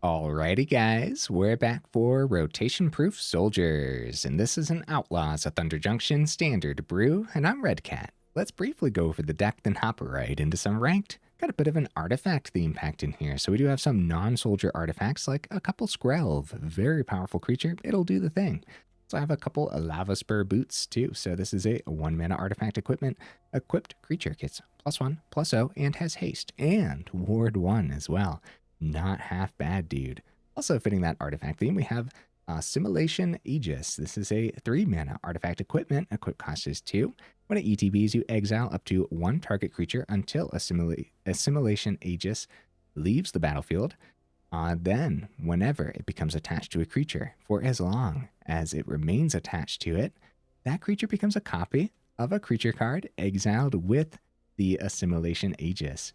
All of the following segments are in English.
Alrighty guys, we're back for Rotation Proof Soldiers, and this is an Outlaws, a Thunder Junction standard brew, and I'm Redcat. Let's briefly go over the deck, then hop right into some ranked. Got a bit of an artifact theme packed in here, so we do have some non-soldier artifacts like a couple Skrelv, very powerful creature, it'll do the thing. So I have a couple Lavaspur Boots too, so this is a 1-mana artifact equipped creature, gets +1/+0 and has haste, and Ward 1 as well. Not half bad, dude. Also fitting that artifact theme, we have Assimilation Aegis. This is a 3-mana artifact equipment. Equip cost is 2. When it ETBs, you exile up to 1 target creature until Assimilation Aegis leaves the battlefield. Then, whenever it becomes attached to a creature, for as long as it remains attached to it, that creature becomes a copy of a creature card exiled with the Assimilation Aegis.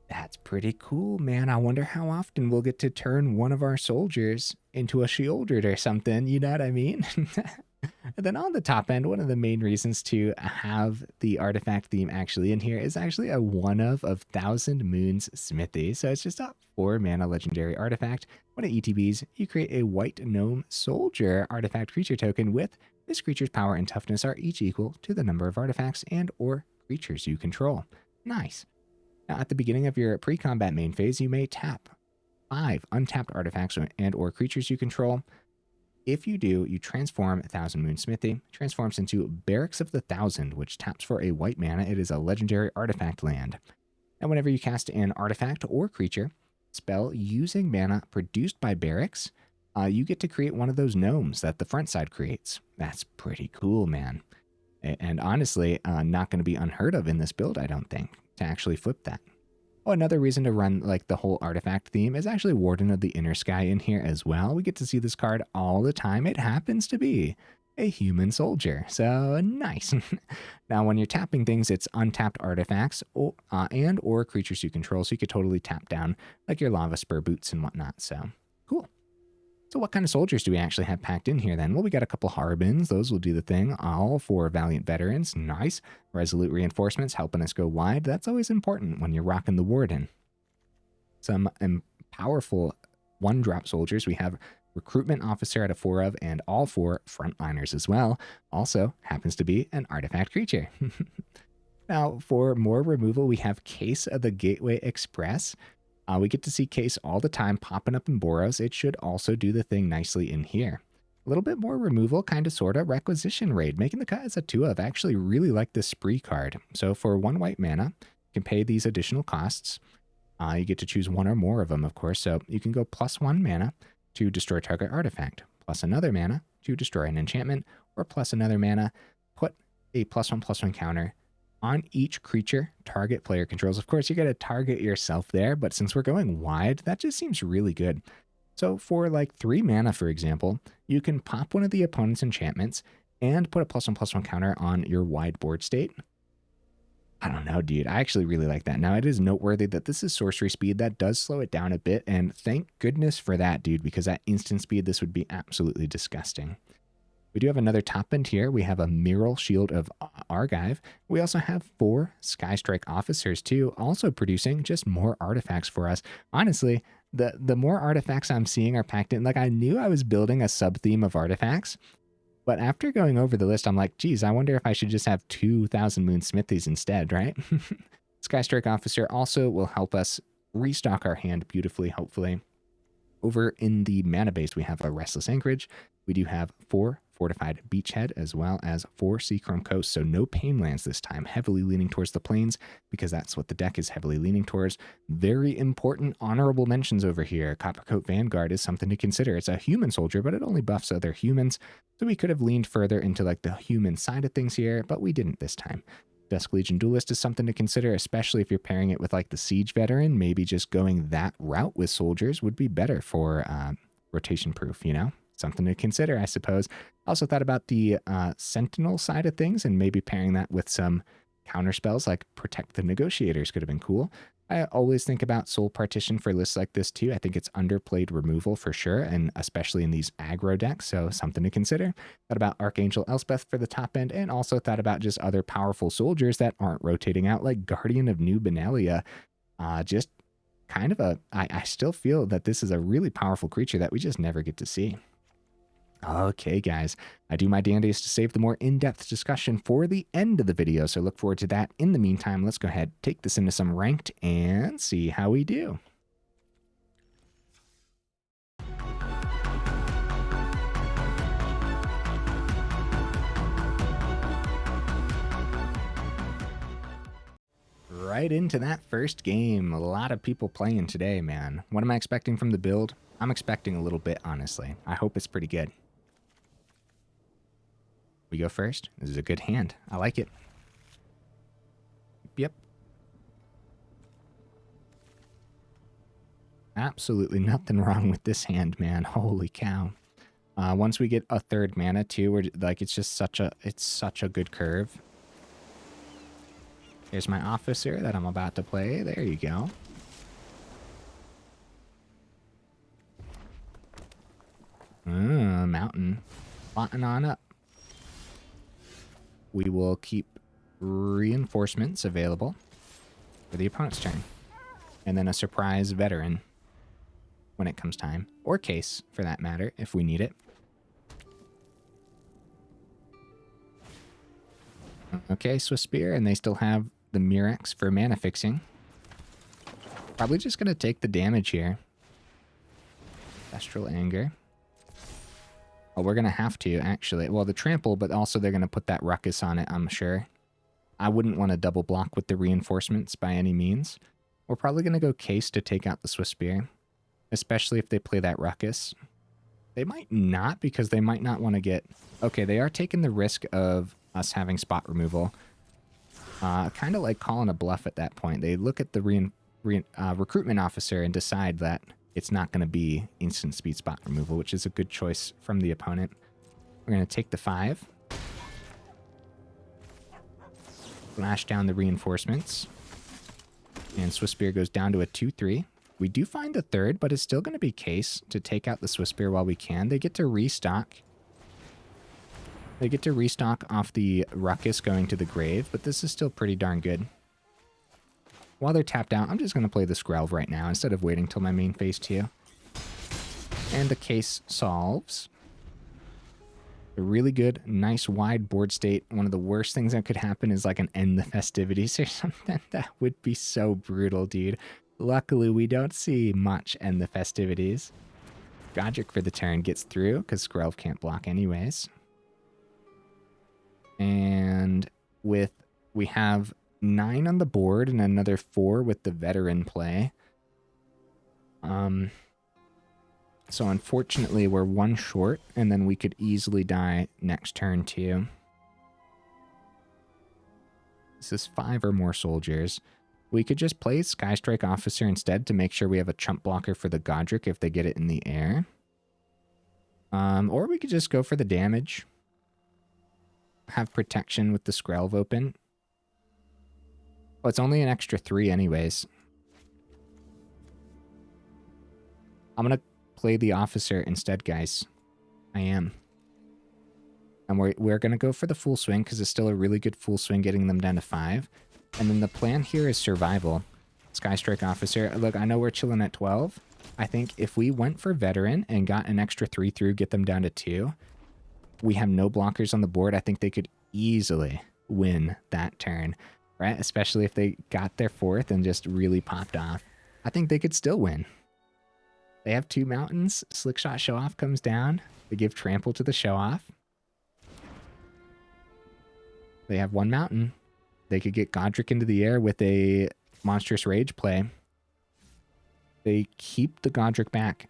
That's pretty cool, man. I wonder how often we'll get to turn one of our soldiers into a shieldred or something, you know what I mean? And then on the top end, one of the main reasons to have the artifact theme actually in here is actually a one of 1,000 Moons Smithy. So it's just a 4-mana legendary artifact. When it ETBs, you create a white gnome soldier artifact creature token with this creature's power and toughness are each equal to the number of artifacts and or creatures you control. Nice. Now, at the beginning of your pre-combat main phase, you may tap 5 untapped artifacts and or creatures you control. If you do, you transform 1,000 Moon Smithy, transforms into Barracks of the Thousand, which taps for a white mana. It is a legendary artifact land. And whenever you cast an artifact or creature spell using mana produced by Barracks, you get to create one of those gnomes that the front side creates. That's pretty cool, man. And honestly, not going to be unheard of in this build, I don't think, to actually flip that. Oh, another reason to run like the whole artifact theme is actually Warden of the Inner Sky in here as well. We get to see this card all the time. It happens to be a human soldier, so nice. Now, when you're tapping things, it's untapped artifacts and or creatures you control, so you could totally tap down like your Lavaspur Boots and whatnot, so cool. So what kind of soldiers do we actually have packed in here then? Well, we got a couple Harbins. Those will do the thing. All 4 Valiant Veterans. Nice. Resolute Reinforcements helping us go wide. That's always important when you're rocking the Warden. Some powerful 1-drop soldiers. We have Recruitment Officer at a 4 of and all 4 Frontliners as well. Also happens to be an artifact creature. Now, for more removal, we have Case of the Gateway Express. We get to see Case all the time popping up in Boros. It should also do the thing nicely in here. A little bit more removal, kind of, sort of. Requisition Raid, making the cut as a 2 of. I actually really like this Spree card. So for 1 white mana, you can pay these additional costs. You get to choose 1 or more of them, of course. So you can go +1 mana to destroy target artifact, plus another mana to destroy an enchantment, or plus another mana, put a +1/+1 counter on each creature target player controls. Of course, you got to target yourself there, but since we're going wide, that just seems really good. So for like 3 mana, for example, you can pop one of the opponent's enchantments and put a +1/+1 counter on your wide board state. I don't know, dude. I actually really like that. Now, it is noteworthy that this is sorcery speed. That does slow it down a bit, and thank goodness for that, dude, because at instant speed, this would be absolutely disgusting. We do have another top end here. We have a Myrel Shield of Argive. We also have 4 Skystrike Officers too, also producing just more artifacts for us. Honestly, the more artifacts I'm seeing are packed in. Like, I knew I was building a sub-theme of artifacts, but after going over the list, I'm like, geez, I wonder if I should just have 2,000 Moon Smithies instead, right? Skystrike Officer also will help us restock our hand beautifully, hopefully. Over in the mana base, we have a Restless Anchorage. We do have 4 Fortified Beachhead as well as 4 Seachrome Coast, so no pain lands this time, heavily leaning towards the plains because that's what the deck is heavily leaning towards. Very important honorable mentions over here. Coppercoat Vanguard is something to consider. It's a human soldier, but it only buffs other humans, so we could have leaned further into like the human side of things here, but we didn't this time. Dusk Legion Duelist is something to consider, especially if you're pairing it with like the Siege Veteran. Maybe just going that route with soldiers would be better for rotation proof, you know? Something to consider, I suppose. I also thought about the Sentinel side of things and maybe pairing that with some counter spells like Protect the Negotiators could have been cool. I always think about Soul Partition for lists like this too. I think it's underplayed removal for sure, and especially in these aggro decks, so something to consider. Thought about Archangel Elspeth for the top end, and also thought about just other powerful soldiers that aren't rotating out, like Guardian of New Benalia. Just kind of I still feel that this is a really powerful creature that we just never get to see. Okay, guys, I do my dandiest to save the more in-depth discussion for the end of the video, so look forward to that. In the meantime, let's go ahead, take this into some ranked, and see how we do. Right into that first game. A lot of people playing today, man. What am I expecting from the build? I'm expecting a little bit, honestly. I hope it's pretty good. We go first. This is a good hand. I like it. Yep. Absolutely nothing wrong with this hand, man. Holy cow. Once we get a third mana too, we're like, it's such a good curve. Here's my officer that I'm about to play. There you go. Mountain. Plotting on up. We will keep reinforcements available for the opponent's turn. And then a surprise veteran when it comes time. Or case, for that matter, if we need it. Okay, Swiss Spear, and they still have the Murex for mana fixing. Probably just going to take the damage here. Astral Anger. Oh, we're going to have to, actually. Well, the trample, but also they're going to put that ruckus on it, I'm sure. I wouldn't want to double block with the reinforcements by any means. We're probably going to go case to take out the Swiss Spear, especially if they play that ruckus. They might not, because they might not want to get... Okay, they are taking the risk of us having spot removal. Kind of like calling a bluff at that point. They look at the Recruitment Officer and decide that it's not going to be instant speed spot removal, which is a good choice from the opponent. We're going to take the 5. Flash down the reinforcements. And Swiss Spear goes down to a 2-3. We do find the third, but it's still going to be case to take out the Swiss Spear while we can. They get to restock. They get to restock off the ruckus going to the grave, but this is still pretty darn good. While they're tapped out, I'm just going to play the Skrelv right now instead of waiting till my main phase 2. And the case solves. A really good, nice wide board state. One of the worst things that could happen is like an end the festivities or something. That would be so brutal, dude. Luckily, we don't see much end the festivities. Godric for the turn gets through because Skrelv can't block anyways. And we have 9 on the board and another 4 with the veteran play. So unfortunately we're 1 short, and then we could easily die next turn too. This is 5 or more soldiers. We could just play Skystrike Officer instead to make sure we have a chump blocker for the Godric if they get it in the air. Or we could just go for the damage. Have protection with the Skrelv open. Well, it's only an extra 3 anyways. I'm going to play the officer instead, guys. I am. And we're going to go for the full swing because it's still a really good full swing getting them down to 5. And then the plan here is survival. Skystrike Officer. Look, I know we're chilling at 12. I think if we went for veteran and got an extra 3 through, get them down to 2... We have no blockers on the board. I think they could easily win that turn, right? Especially if they got their 4th and just really popped off. I think they could still win. They have 2 mountains. Slickshot Show-Off comes down. They give trample to the Show-Off. They have 1 mountain. They could get Godric into the air with a Monstrous Rage play. They keep the Godric back.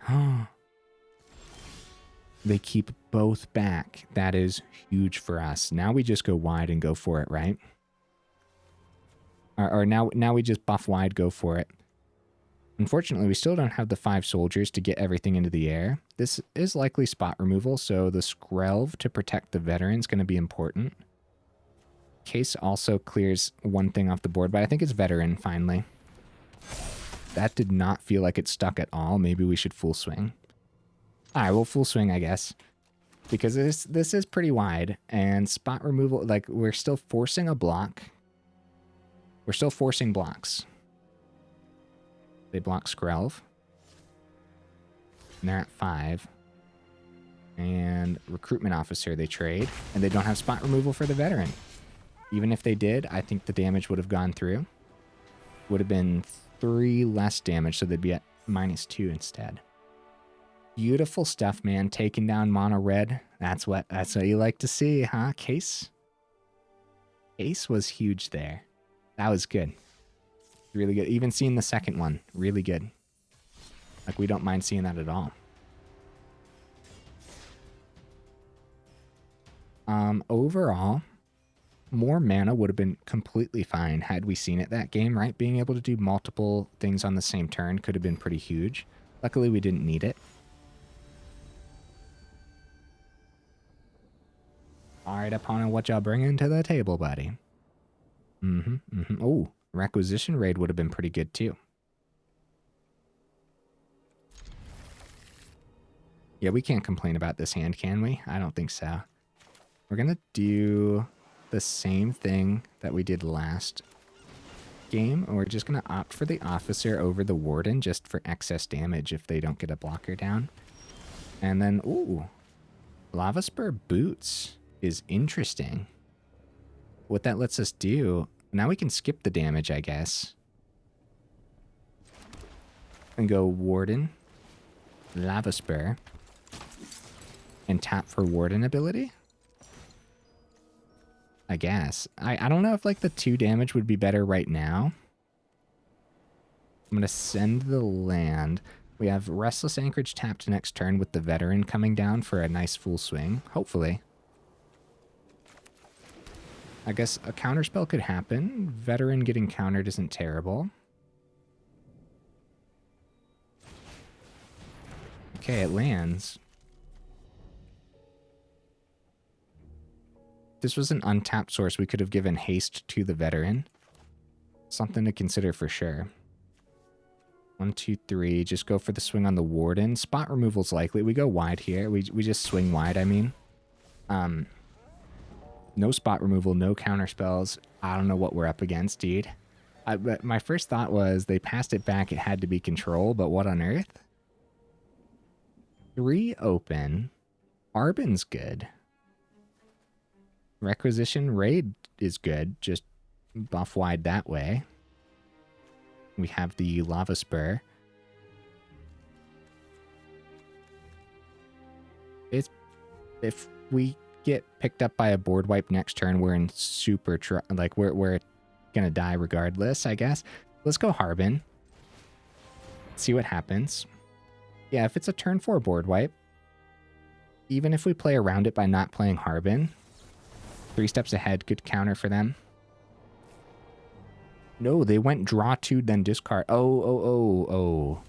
They keep both back. That is huge for us. Now we just go wide and go for it, right? Or now we just buff wide, go for it. Unfortunately, we still don't have the 5 soldiers to get everything into the air. This is likely spot removal, so the Skrelv to protect the veteran is going to be important. Case also clears 1 thing off the board, but I think it's veteran finally. That did not feel like it stuck at all. Maybe we should full swing. Alright, we'll full swing, I guess. Because this is pretty wide, and spot removal, like, we're still forcing a block. We're still forcing blocks. They block Skrelv. And they're at 5. And Recruitment Officer they trade. And they don't have spot removal for the Veteran. Even if they did, I think the damage would have gone through. Would have been 3 less damage, so they'd be at -2 instead. Beautiful stuff, man. Taking down mono red. That's what you like to see, huh? Case was huge there. That was good. Really good. Even seeing the second one, really good. Like, we don't mind seeing that at all. Overall, more mana would have been completely fine had we seen it that game, right? Being able to do multiple things on the same turn could have been pretty huge. Luckily, we didn't need it. All right, opponent, what y'all bringing to the table, buddy? Oh, Requisition Raid would have been pretty good, too. Yeah, we can't complain about this hand, can we? I don't think so. We're going to do the same thing that we did last game. And we're just going to opt for the Officer over the Warden just for excess damage if they don't get a blocker down. And then, ooh, Lavaspur Boots is interesting. What that lets us do, now we can skip the damage, I guess. And go Warden, Lavaspur, and tap for Warden ability. I guess. I don't know if like the 2 damage would be better right now. I'm going to send the land. We have Restless Anchorage tapped next turn with the Veteran coming down for a nice full swing. Hopefully. I guess a counterspell could happen. Veteran getting countered isn't terrible. Okay, it lands. This was an untapped source. We could have given haste to the Veteran. Something to consider for sure. 1, 2, 3. Just go for the swing on the Warden. Spot removal's likely. We go wide here. We just swing wide, I mean. No spot removal, no counter spells. I don't know what we're up against, dude. But my first thought was they passed it back. It had to be control, but what on earth? 3 open. Harbin's good. Requisition Raid is good. Just buff wide that way. We have the Lavaspur. If we get picked up by a board wipe next turn, we're in super like we're gonna die regardless, I guess. Let's go Harbin. See what happens. Yeah, if it's a turn 4 board wipe, even if we play around it by not playing Harbin, 3 steps ahead, good counter for them. No, they went draw 2, then discard. Oh.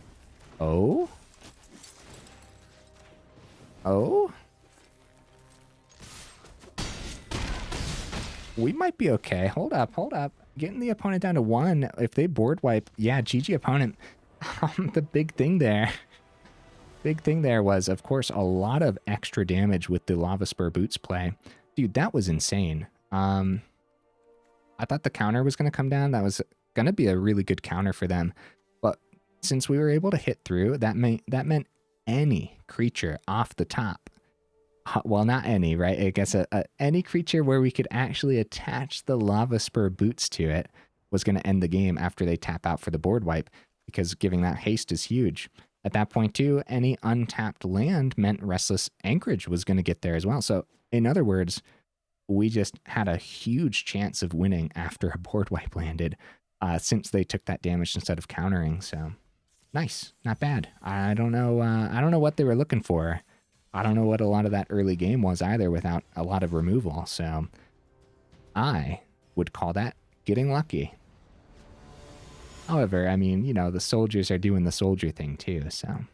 We might be okay. Hold up. Getting the opponent down to 1. If they board wipe, yeah, GG opponent. The big thing there was, of course, a lot of extra damage with the Lavaspur Boots play. Dude, that was insane. I thought the counter was going to come down. That was going to be a really good counter for them. But since we were able to hit through, that meant any creature off the top. Well, not any, right? I guess any creature where we could actually attach the Lavaspur Boots to it was going to end the game after they tap out for the board wipe, because giving that haste is huge. At that point, too, any untapped land meant Restless Anchorage was going to get there as well. So, in other words, we just had a huge chance of winning after a board wipe landed, since they took that damage instead of countering. So, nice, not bad. I don't know what they were looking for. I don't know what a lot of that early game was either without a lot of removal. So, I would call that getting lucky. However, I mean, you know, the soldiers are doing the soldier thing too, so.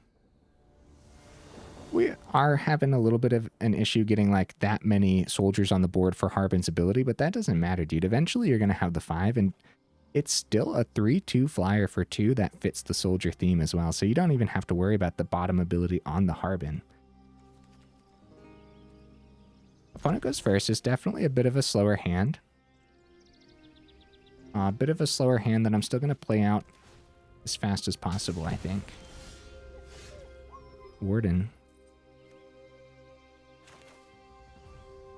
We are having a little bit of an issue getting like that many soldiers on the board for Harbin's ability, but that doesn't matter, dude. Eventually you're going to have the 5, and it's still a 3/2 flyer for 2 that fits the soldier theme as well, so you don't even have to worry about the bottom ability on the Harbin. Opponent goes first. Is definitely a bit of a slower hand. A bit of a slower hand that I'm still going to play out as fast as possible, I think. Warden.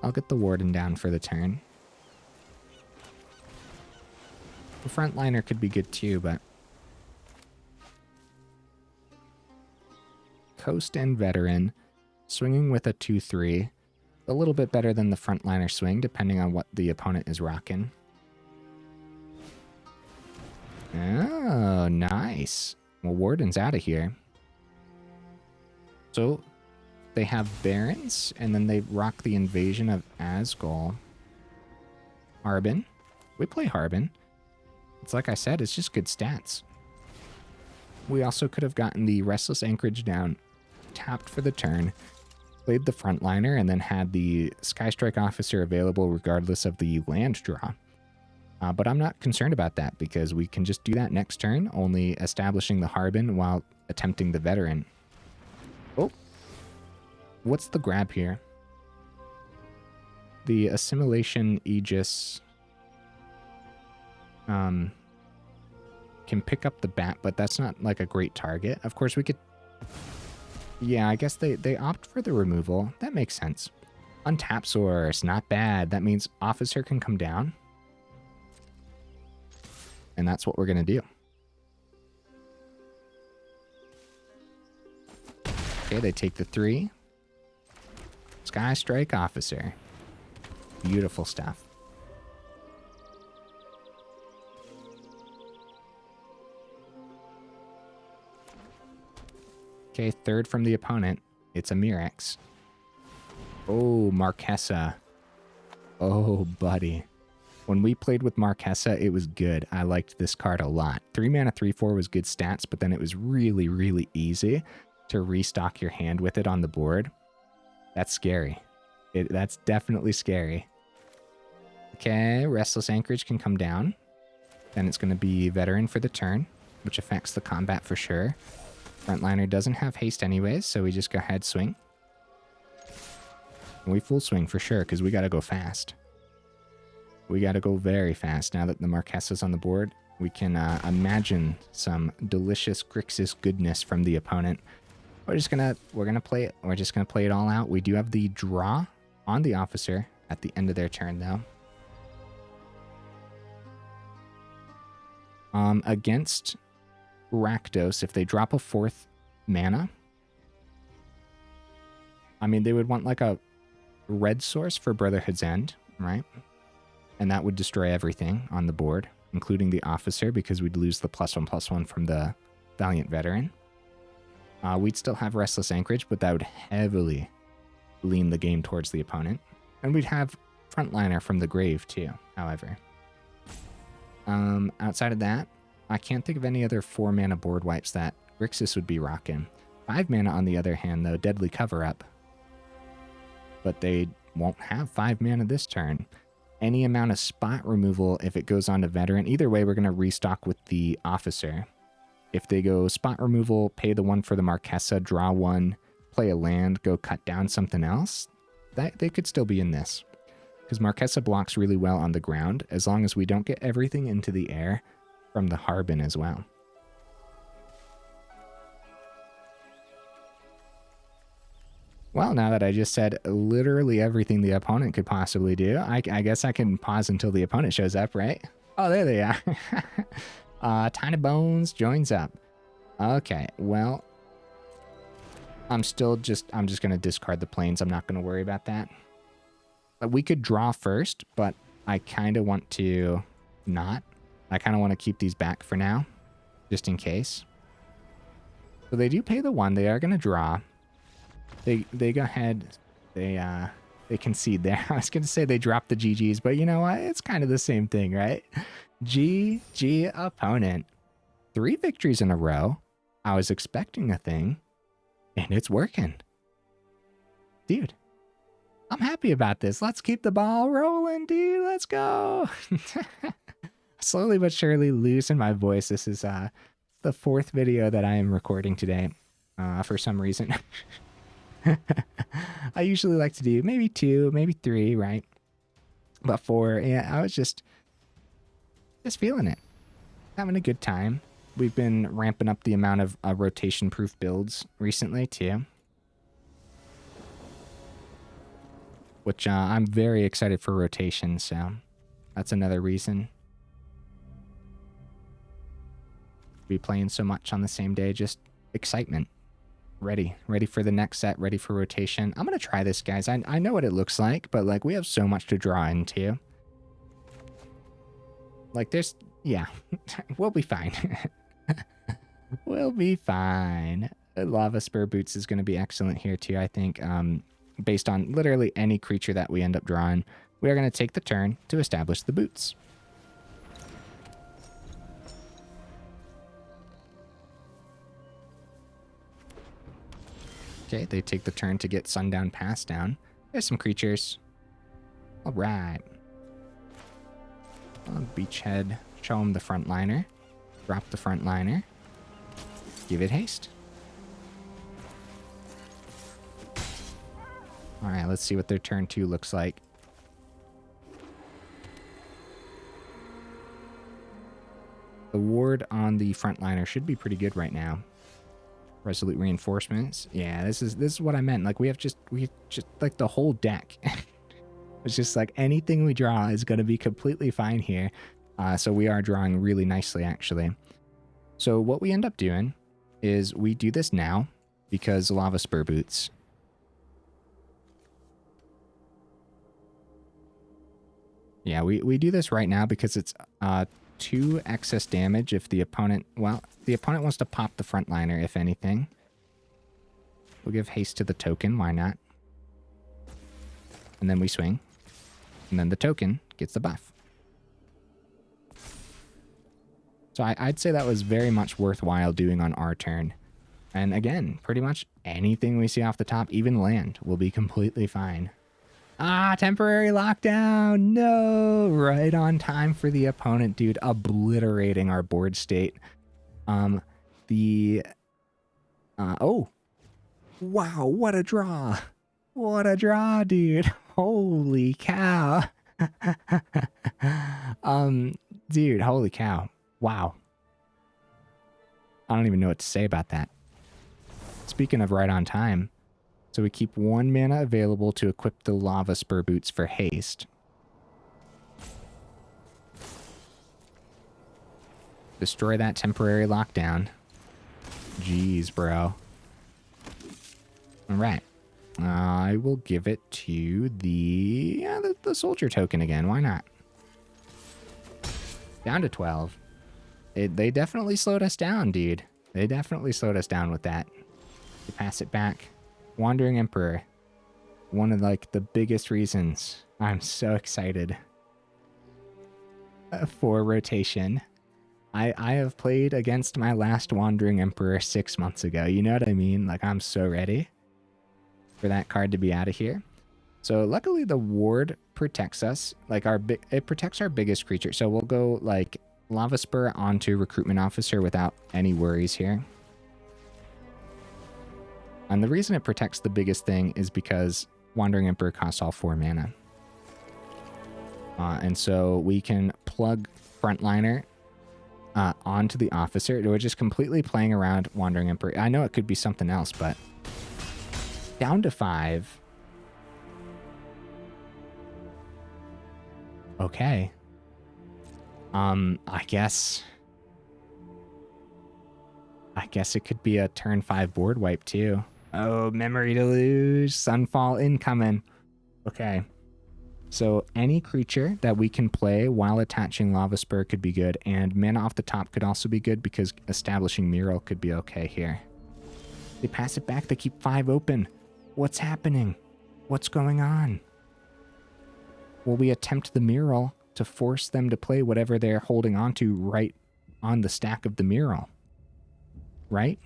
I'll get the Warden down for the turn. The Frontliner could be good too, but... Coast and Veteran, swinging with a 2-3. A little bit better than the Frontliner swing, depending on what the opponent is rocking. Oh, nice. Well, Warden's out of here. So, they have Barons, and then they rock the Invasion of Asgol. Harbin. We play Harbin. It's like I said, it's just good stats. We also could have gotten the Restless Anchorage down, tapped for the turn, played the Frontliner, and then had the Skystrike Officer available regardless of the land draw. But I'm not concerned about that because we can just do that next turn, only establishing the Harbin while attempting the Veteran. Oh, what's the grab here? The Assimilation Aegis can pick up the bat, but that's not like a great target. Of course, we could... Yeah, I guess they opt for the removal. That makes sense. Untap Source, not bad. That means Officer can come down. And that's what we're going to do. Okay, they take the 3. Skystrike Officer. Beautiful stuff. Okay, third from the opponent. It's a Mirex. Oh, Marquesa. Oh, buddy. When we played with Marquesa, it was good. I liked this card a lot. 3 mana, 3/4 was good stats, but then it was really, really easy to restock your hand with it on the board. That's scary. That's definitely scary. Okay, Restless Anchorage can come down. Then it's going to be Veteran for the turn, which affects the combat for sure. Frontliner doesn't have haste anyways, so we just go ahead, swing. And we full swing for sure, because we got to go fast. We got to go very fast. Now that the Marquesa's on the board, we can imagine some delicious Grixis goodness from the opponent. We're gonna play it. We're just gonna play it all out. We do have the draw on the Officer at the end of their turn, though. Against Rakdos, if they drop a 4th mana, I mean, they would want like a red source for Brotherhood's End, right? And that would destroy everything on the board, including the Officer, because we'd lose the +1/+1 from the Valiant Veteran. We'd still have Restless Anchorage, but that would heavily lean the game towards the opponent. And we'd have Frontliner from the grave too, however. Outside of that, I can't think of any other 4 mana board wipes that Grixis would be rocking. 5 mana on the other hand, though, Deadly Cover-Up. But they won't have 5 mana this turn. Any amount of spot removal if it goes on to Veteran. Either way, we're going to restock with the Officer. If they go spot removal, pay the 1 for the Marquesa, draw 1, play a land, go cut down something else, they could still be in this. Because Marquesa blocks really well on the ground, as long as we don't get everything into the air from the Harbin as well. Well, now that I just said literally everything the opponent could possibly do, I guess I can pause until the opponent shows up, right? Oh, there they are. Tiny Bones joins up. Okay, well, I'm just going to discard the planes. I'm not going to worry about that. We could draw first, but I kind of want to not. I kind of want to keep these back for now, just in case. So they do pay the 1. They are going to draw. They go ahead. They concede there. I was going to say they dropped the GGs, but you know what? It's kind of the same thing, right? GG opponent. 3 victories in a row. I was expecting a thing, and it's working. Dude, I'm happy about this. Let's keep the ball rolling, dude. Let's go. Slowly but surely losing my voice. This is the 4th video that I am recording today for some reason. I usually like to do maybe 2, maybe 3, right? But 4, yeah, I was just feeling it. Having a good time. we've been ramping up the amount of rotation-proof builds recently too, which I'm very excited for rotation. So that's another reason to be playing so much on the same day. Just excitement. Ready for the next set, ready for rotation. I'm gonna try this, guys. I know what it looks like, but like we have so much to draw into. Like there's, yeah, we'll be fine. We'll be fine. Lavaspur Boots is gonna be excellent here too, I think. Based on literally any creature that we end up drawing, we are gonna take the turn to establish the boots. Okay, they take the turn to get Sundown Pass down. There's some creatures. All right. Beachhead, show him the Frontliner. Drop the Frontliner. Give it haste. All right, let's see what their turn 2 looks like. The ward on the Frontliner should be pretty good right now. Resolute Reinforcements. Yeah, this is what I meant. Like we just like the whole deck. It's just like anything we draw is going to be completely fine here. So we are drawing really nicely, actually. So what we end up doing is we do this now because Lavaspur Boots. Yeah, we do this right now because it's 2 excess damage if the opponent, well, the opponent wants to pop the Frontliner, if anything. We'll give haste to the token, why not? And then we swing. And then the token gets the buff. So I'd say that was very much worthwhile doing on our turn. And again, pretty much anything we see off the top, even land, will be completely fine. Ah, temporary lockdown. No, right on time for the opponent, dude. Obliterating our board state. Oh. Wow, what a draw. What a draw, dude. Holy cow. Dude, holy cow. Wow. I don't even know what to say about that. Speaking of right on time, so we keep 1 mana available to equip the Lavaspur Boots for haste. Destroy that temporary lockdown. Jeez, bro. Alright. I will give it to the soldier token again. Why not? Down to 12. They definitely slowed us down, dude. They definitely slowed us down with that. You pass it back. Wandering Emperor. One of like the biggest reasons I'm so excited for rotation. I have played against my last Wandering Emperor 6 months ago. You know what I mean? Like I'm so ready for that card to be out of here. So luckily the ward protects us. Like it protects our biggest creature. So we'll go like Lavaspur onto Recruitment Officer without any worries here. And the reason it protects the biggest thing is because Wandering Emperor costs all 4 mana. And so we can plug Frontliner onto the Officer. We're just completely playing around Wandering Emperor. I know it could be something else, but down to 5. Okay. I guess it could be a turn 5 board wipe too. Oh, Memory Deluge, Sunfall incoming. Okay. So any creature that we can play while attaching Lavaspur could be good, and mana off the top could also be good because establishing Myrel could be okay here. They pass it back, they keep 5 open. What's happening? What's going on? Will we attempt the Myrel to force them to play whatever they're holding on to right on the stack of the Myrel? Right?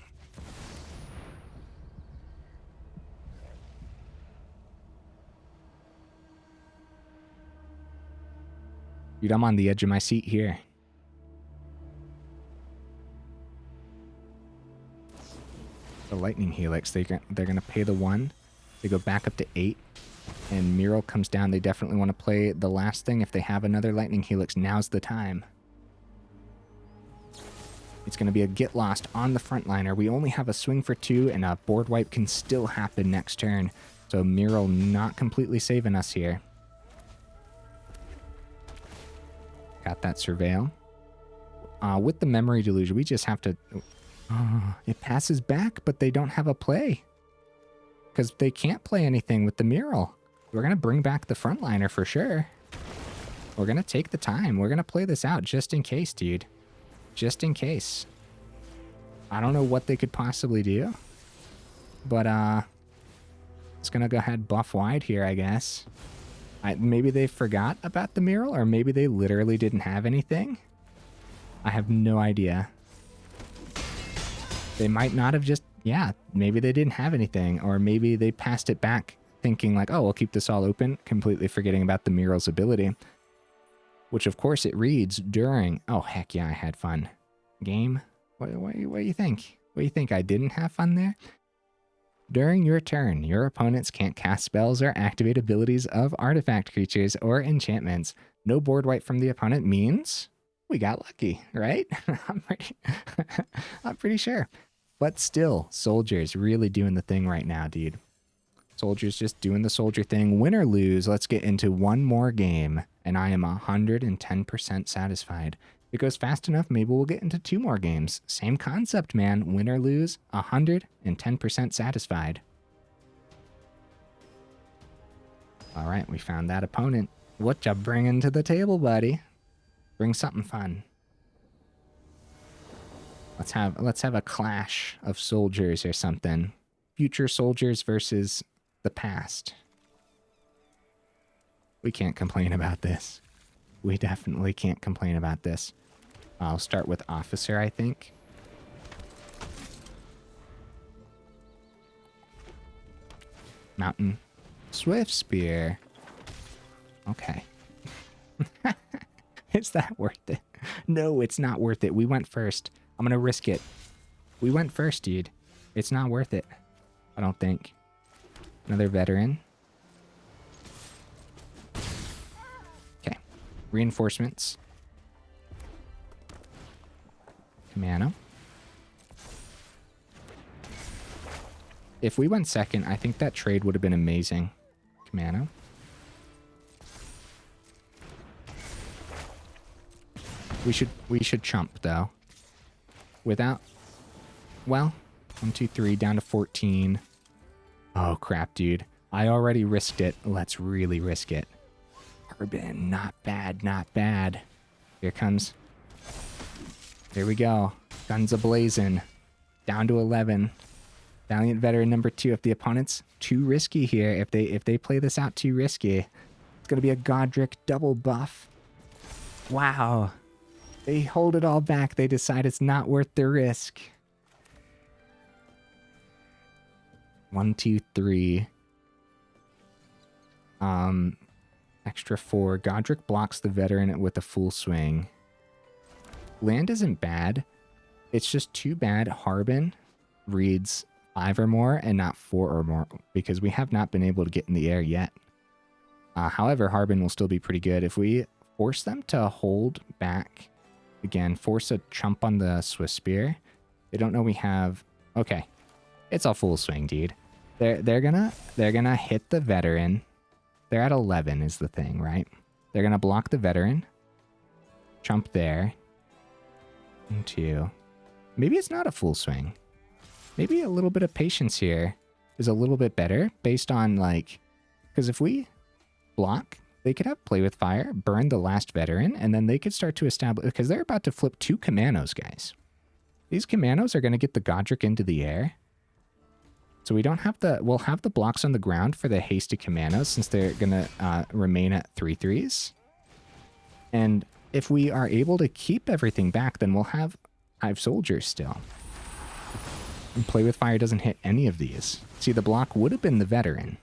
Dude, I'm on the edge of my seat here. The Lightning Helix, they're going to pay the 1. They go back up to 8. And Myrel comes down. They definitely want to play the last thing. If they have another Lightning Helix, now's the time. It's going to be a get lost on the frontliner. We only have a swing for 2, and a board wipe can still happen next turn. So Myrel not completely saving us here. Got that surveil. With the memory delusion, we just have to... it passes back, but they don't have a play. Because they can't play anything with the Myrel. We're going to bring back the frontliner for sure. We're going to take the time. We're going to play this out just in case, dude. Just in case. I don't know what they could possibly do. But, it's going to go ahead buff wide here, I guess. Maybe they forgot about the Myrel, or maybe they literally didn't have anything. I have no idea. They might not have just... Yeah, maybe they didn't have anything, or maybe they passed it back thinking like, oh, we'll keep this all open, completely forgetting about the Myrel's ability. Which, of course, it reads during... Oh, heck yeah, I had fun. Game? What do you think? What do you think? I didn't have fun there? During your turn, your opponents can't cast spells or activate abilities of artifact creatures or enchantments. No board wipe from the opponent means we got lucky, right? I'm pretty sure. But still, Soldiers really doing the thing right now, dude. Soldiers just doing the soldier thing. Win or lose, let's get into one more game, and I am 110% satisfied. If it goes fast enough, maybe we'll get into 2 more games. Same concept, man. Win or lose, 110% satisfied. All right, we found that opponent. What you bringing to the table, buddy? Bring something fun. Let's have a clash of soldiers or something. Future soldiers versus the past. We can't complain about this. We definitely can't complain about this. I'll start with Officer, I think. Mountain. Swift Spear. Okay. Is that worth it? No, it's not worth it. We went first. I'm going to risk it. We went first, dude. It's not worth it. I don't think. Another veteran. Okay. Reinforcements. Commando. If we went second, I think that trade would have been amazing. Commando. We should chump though. Without, well, 1, 2, 3 down to 14. Oh crap, dude. I already risked it. Let's really risk it. Harbin, not bad, not bad. Here comes. Here we go. Guns a-blazing. Down to 11. Valiant Veteran number 2. If the opponent's too risky here, if they play this out too risky, it's gonna be a Godric double buff. Wow. They hold it all back. They decide it's not worth the risk. 1, 2, 3. Extra 4. Godric blocks the veteran with a full swing. Land isn't bad. It's just too bad Harbin reads 5 or more and not 4 or more, because we have not been able to get in the air yet. However, Harbin will still be pretty good. If we force them to hold back, again, force a chump on the Swiss Spear. They don't know we have... Okay. It's a full swing, dude. They're gonna hit the veteran. They're at 11 is the thing, right? They're gonna block the veteran. Chump there. 1, 2. Maybe it's not a full swing. Maybe a little bit of patience here is a little bit better based on like... Because if we block, they could have play with fire, burn the last veteran, and then they could start to establish... Because they're about to flip 2 commandos, guys. These commandos are going to get the Godric into the air. So we don't have the... We'll have the blocks on the ground for the hasty commandos since they're going to remain at 3/3s. And if we are able to keep everything back, then we'll have 5 soldiers still. And play with fire doesn't hit any of these. See, the block would have been the veteran.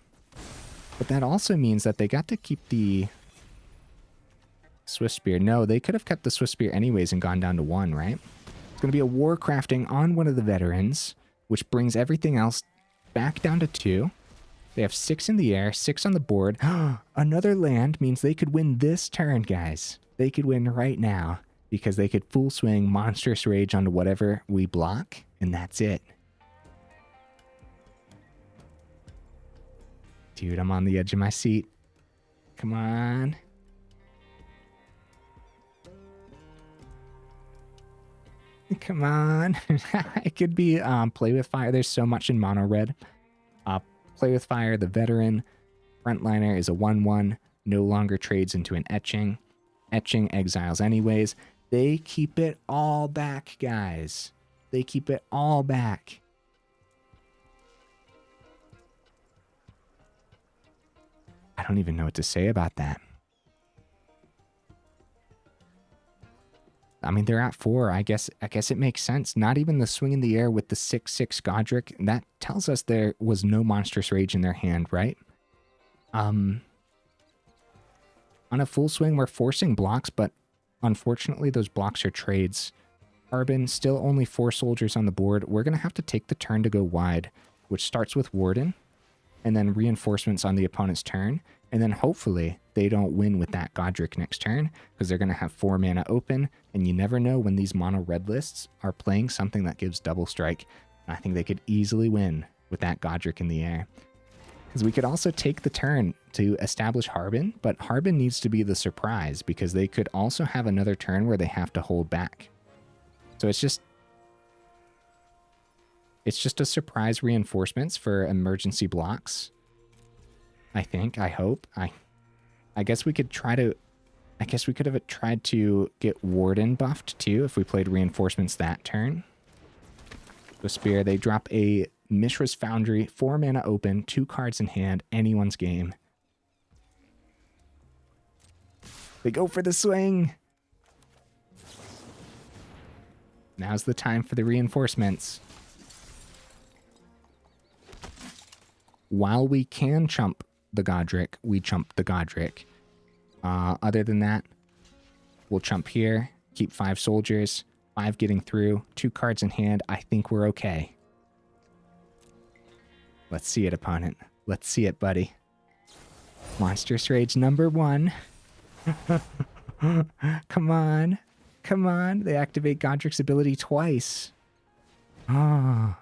But that also means that they got to keep the Swiss Spear. No, they could have kept the Swiss Spear anyways and gone down to 1, right? It's going to be a war crafting on one of the veterans, which brings everything else back down to 2. They have 6 in the air, 6 on the board. Another land means they could win this turn, guys. They could win right now. because they could full swing Monstrous Rage onto whatever we block, and that's it. Dude, I'm on the edge of my seat. Come on. Come on. It could be Play with Fire. There's so much in mono red. Play with Fire, the Veteran. Frontliner is a 1/1. No longer trades into an Etching. Etching exiles anyways. They keep it all back, guys. They keep it all back. I don't even know what to say about that. I mean, they're at 4. I guess it makes sense. Not even the swing in the air with the 6/6 Godric. That tells us there was no Monstrous Rage in their hand, right? On a full swing, we're forcing blocks, but unfortunately, those blocks are trades. Harbin, still only 4 soldiers on the board. We're going to have to take the turn to go wide, which starts with Warden, and then reinforcements on the opponent's turn. And then hopefully they don't win with that Godric next turn, because they're going to have 4 mana open, and you never know when these mono red lists are playing something that gives double strike. I think they could easily win with that Godric in the air. Because we could also take the turn to establish Harbin, but Harbin needs to be the surprise, because they could also have another turn where they have to hold back. So it's just a surprise reinforcements for emergency blocks. I think, I hope. I guess we could try to, I guess we could have tried to get Warden buffed too if we played reinforcements that turn. The Spear, they drop a Mishra's Foundry, 4 mana open, 2 cards in hand, anyone's game. They go for the swing. Now's the time for the reinforcements. While we can chump the Godric, we chump the Godric. Other than that, we'll chump here, keep 5 soldiers, 5 getting through, 2 cards in hand. I think we're okay. Let's see it, opponent. Let's see it, buddy. Monstrous Rage number 1. Come on. Come on. They activate Godric's ability twice. Ah,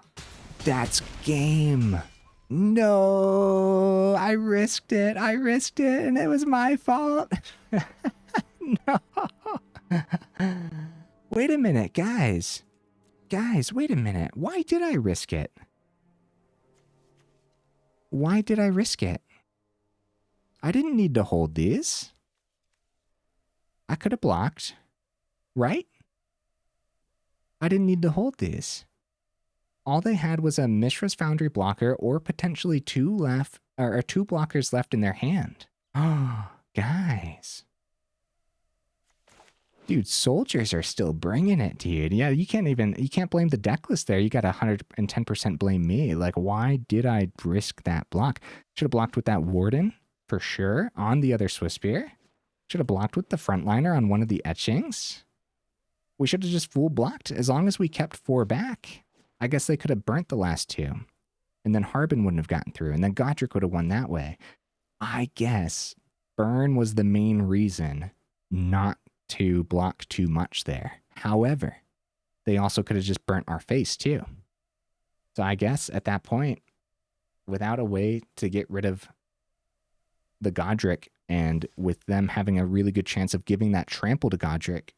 that's game. No, I risked it. I risked it, and it was my fault. No. Wait a minute, guys. Guys, wait a minute. Why did I risk it? Why did I risk it? I didn't need to hold these. I could have blocked, right? I didn't need to hold these. All they had was a Mishra's Foundry blocker, or potentially 2 left, or 2 blockers left in their hand. Oh, guys. Dude, soldiers are still bringing it, dude. Yeah, you can't blame the deck list there. You got 110% blame me. Like, why did I risk that block? Should have blocked with that Warden, for sure, on the other Swiftspear. Should have blocked with the Frontliner on one of the Etchings. We should have just full blocked, as long as we kept 4 back. I guess they could have burnt the last 2. And then Harbin wouldn't have gotten through. And then Godric would have won that way. I guess burn was the main reason not to block too much there. However, they also could have just burnt our face too. So I guess at that point, without a way to get rid of the Godric, and with them having a really good chance of giving that trample to Godric,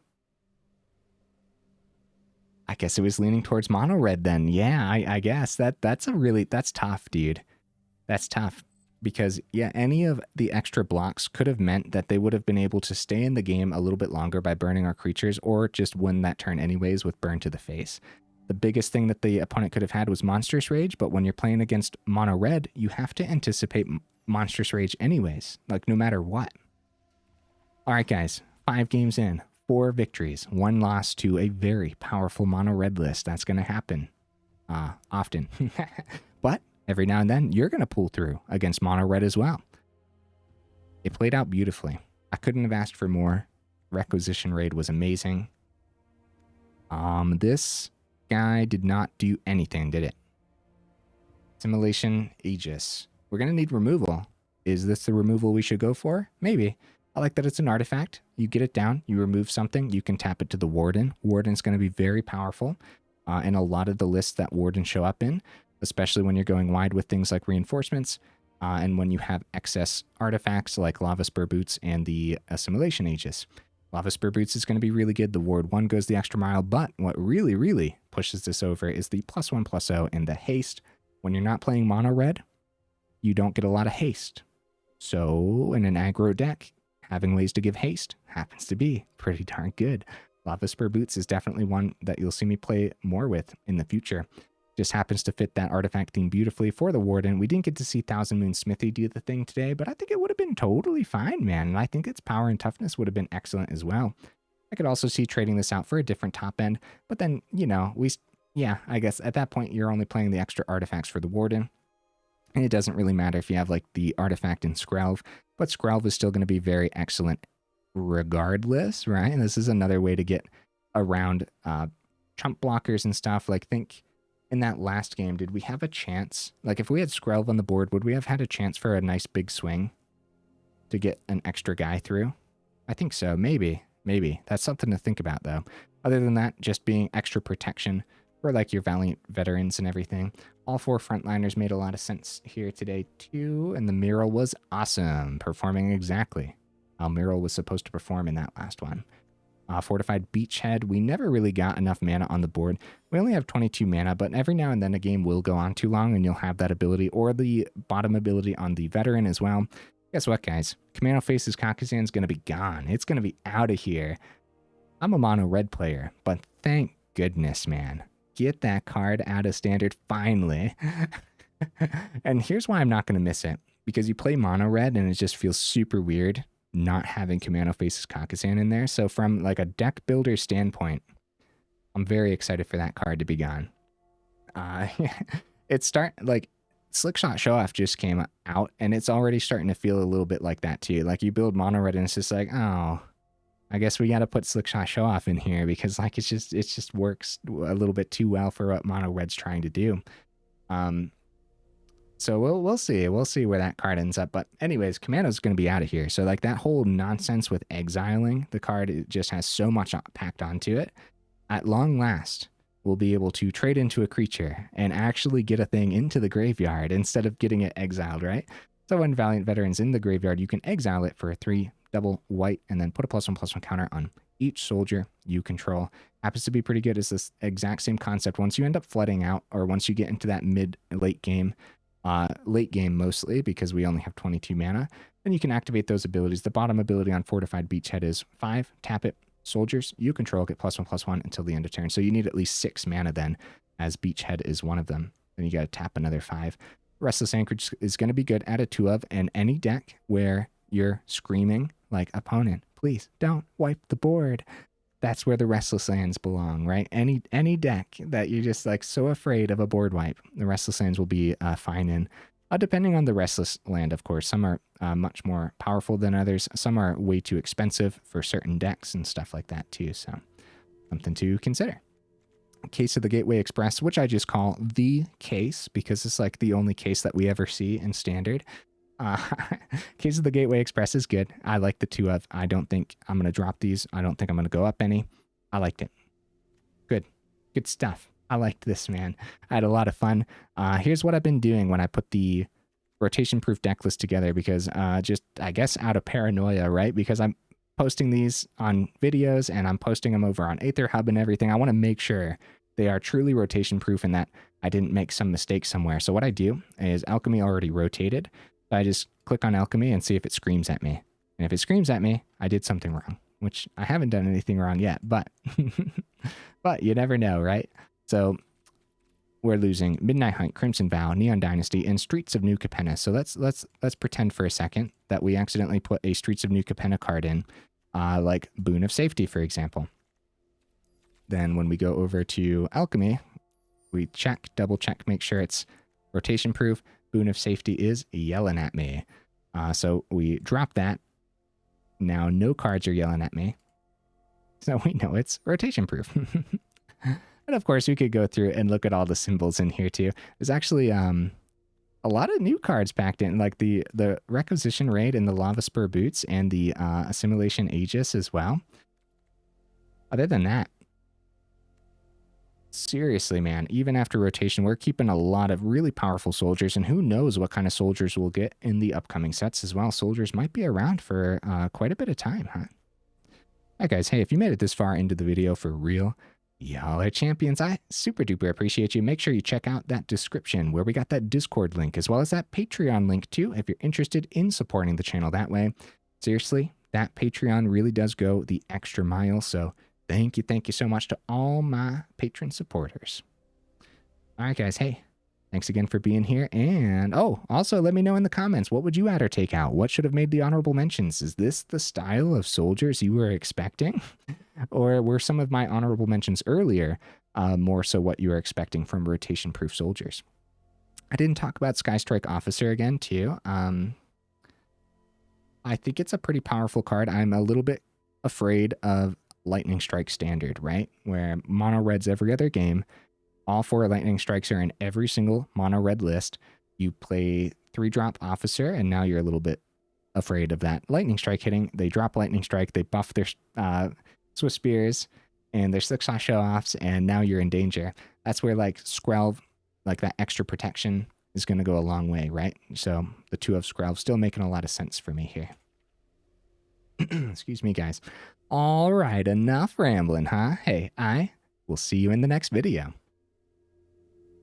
I guess it was leaning towards mono red then. Yeah, I guess that's tough, dude. That's tough, because yeah, any of the extra blocks could have meant that they would have been able to stay in the game a little bit longer by burning our creatures, or just win that turn anyways with burn to the face. The biggest thing that the opponent could have had was Monstrous Rage, but when you're playing against mono red, you have to anticipate Monstrous Rage anyways, like no matter what. All right, guys, 5 games in. 4 victories, 1 loss to a very powerful mono red list. That's going to happen often. But every now and then, you're going to pull through against mono red as well. It played out beautifully. I couldn't have asked for more. Requisition Raid was amazing. This guy did not do anything, did it? Assimilation Aegis. We're going to need removal. Is this the removal we should go for? Maybe. I like that it's an artifact. You get it down, you remove something, you can tap it to the Warden. Warden's going to be very powerful in a lot of the lists that Warden show up in, especially when you're going wide with things like reinforcements and when you have excess artifacts like Lavaspur Boots and the Assimilation Aegis. Lavaspur Boots is going to be really good. The Ward 1 goes the extra mile, but what really, really pushes this over is the +1/+0 and the haste. When you're not playing mono red, you don't get a lot of haste. So in an aggro deck, having ways to give haste happens to be pretty darn good. Lavaspur Boots is definitely one that you'll see me play more with in the future. Just happens to fit that artifact theme beautifully for the Warden. We didn't get to see Thousand Moon Smithy do the thing today, but I think it would have been totally fine, man. And I think its power and toughness would have been excellent as well. I could also see trading this out for a different top end, but then, you know, I guess at that point, you're only playing the extra artifacts for the Warden. And it doesn't really matter if you have like the artifact in Skrelv, but Skrelv is still going to be very excellent regardless, right? And this is another way to get around trump blockers and stuff. Like, think in that last game, did we have a chance? Like, if we had Skrelv on the board, would we have had a chance for a nice big swing to get an extra guy through? I think so. Maybe. That's something to think about, though. Other than that, just being extra protection for like your Valiant Veterans and everything. All 4 frontliners made a lot of sense here today, too. And the Myrel was awesome, performing exactly how Myrel was supposed to perform in that last one. Fortified Beachhead, we never really got enough mana on the board. We only have 22 mana, but every now and then a game will go on too long and you'll have that ability, or the bottom ability on the Veteran as well. Guess what, guys? Commando Faces Kakazan's going to be gone. It's going to be out of here. I'm a mono red player, but thank goodness, man. Get that card out of standard, finally. And here's why I'm not going to miss it. Because you play mono red and it just feels super weird not having Commando Faces Kakazan in there. So from like a deck builder standpoint, I'm very excited for that card to be gone. Slickshot Show Off just came out and it's already starting to feel a little bit like that too. Like, you build mono red and it's just like, oh, I guess we got to put Slickshot Show Off in here because like it just works a little bit too well for what mono red's trying to do. So we'll see. We'll see where that card ends up. But anyways, Commando's going to be out of here. So like that whole nonsense with exiling the card, it just has so much packed onto it. At long last, we'll be able to trade into a creature and actually get a thing into the graveyard instead of getting it exiled, right? So when Valiant Veteran's in the graveyard, you can exile it for a 3 double white and then put a +1/+1 counter on each soldier you control. Happens to be pretty good. It's this exact same concept. Once you end up flooding out, or once you get into that late game mostly, because we only have 22 mana, then you can activate those abilities. The bottom ability on Fortified Beachhead is 5, tap it, soldiers you control get +1/+1 until the end of turn. So you need at least 6 mana then, as Beachhead is one of them. Then you got to tap another 5. Restless Anchorage is going to be good at a 2 of, and any deck where you're screaming like, opponent, please don't wipe the board. That's where the Restless Lands belong, right? Any deck that you're just like so afraid of a board wipe, the Restless Lands will be fine in. Depending on the Restless Land, of course. Some are much more powerful than others. Some are way too expensive for certain decks and stuff like that too. So something to consider. Case of the Gateway Express, which I just call the case because it's like the only case that we ever see in standard. Case of the Gateway Express is good. I like the 2 of. I don't think I'm going to drop these. I don't think I'm going to go up any. I liked it. Good stuff. I liked this, man. I had a lot of fun. Here's what I've been doing when I put the rotation proof deck list together, because just, I guess, out of paranoia, right? Because I'm posting these on videos and I'm posting them over on Aether Hub and everything. I want to make sure they are truly rotation proof and that I didn't make some mistake somewhere. So what I do is Alchemy already rotated. So I just click on Alchemy and see if it screams at me. And if it screams at me, I did something wrong, which I haven't done anything wrong yet, but but you never know, right? So we're losing Midnight Hunt, Crimson Vow, Neon Dynasty, and Streets of New Capenna. So let's pretend for a second that we accidentally put a Streets of New Capenna card in, like Boon of Safety, for example. Then when we go over to Alchemy, we check, double check, make sure it's rotation proof. Boon of Safety is yelling at me. So we drop that. Now no cards are yelling at me. So we know it's rotation proof. And of course we could go through and look at all the symbols in here too. There's actually a a lot of new cards packed in, like the Requisition Raid and the Lavaspur Boots and the Assimilation Aegis as well. Other than that, seriously, man, even after rotation, we're keeping a lot of really powerful soldiers, and who knows what kind of soldiers we'll get in the upcoming sets as well. Soldiers might be around for quite a bit of time, huh? Alright guys, hey, if you made it this far into the video for real, y'all are champions. I super duper appreciate you. Make sure you check out that description where we got that Discord link as well as that Patreon link too if you're interested in supporting the channel that way. Seriously, that Patreon really does go the extra mile, so thank you so much to all my patron supporters. Alright guys, hey, thanks again for being here, and oh, also let me know in the comments, what would you add or take out? What should have made the honorable mentions? Is this the style of soldiers you were expecting? Or were some of my honorable mentions earlier more so what you were expecting from rotation-proof soldiers? I didn't talk about Skystrike Officer again, too. I think it's a pretty powerful card. I'm a little bit afraid of Lightning Strike Standard, right? Where mono red's every other game. All 4 Lightning Strikes are in every single mono red list. You play 3-drop Officer, and now you're a little bit afraid of that Lightning Strike hitting. They drop Lightning Strike, they buff their Swift Spears and their Slickshot Show-Offs, and now you're in danger. That's where, like, Skrelv, like that extra protection is going to go a long way, right? So the 2 of Skrelv still making a lot of sense for me here. Excuse me, guys. All right, enough rambling, huh? Hey, I will see you in the next video.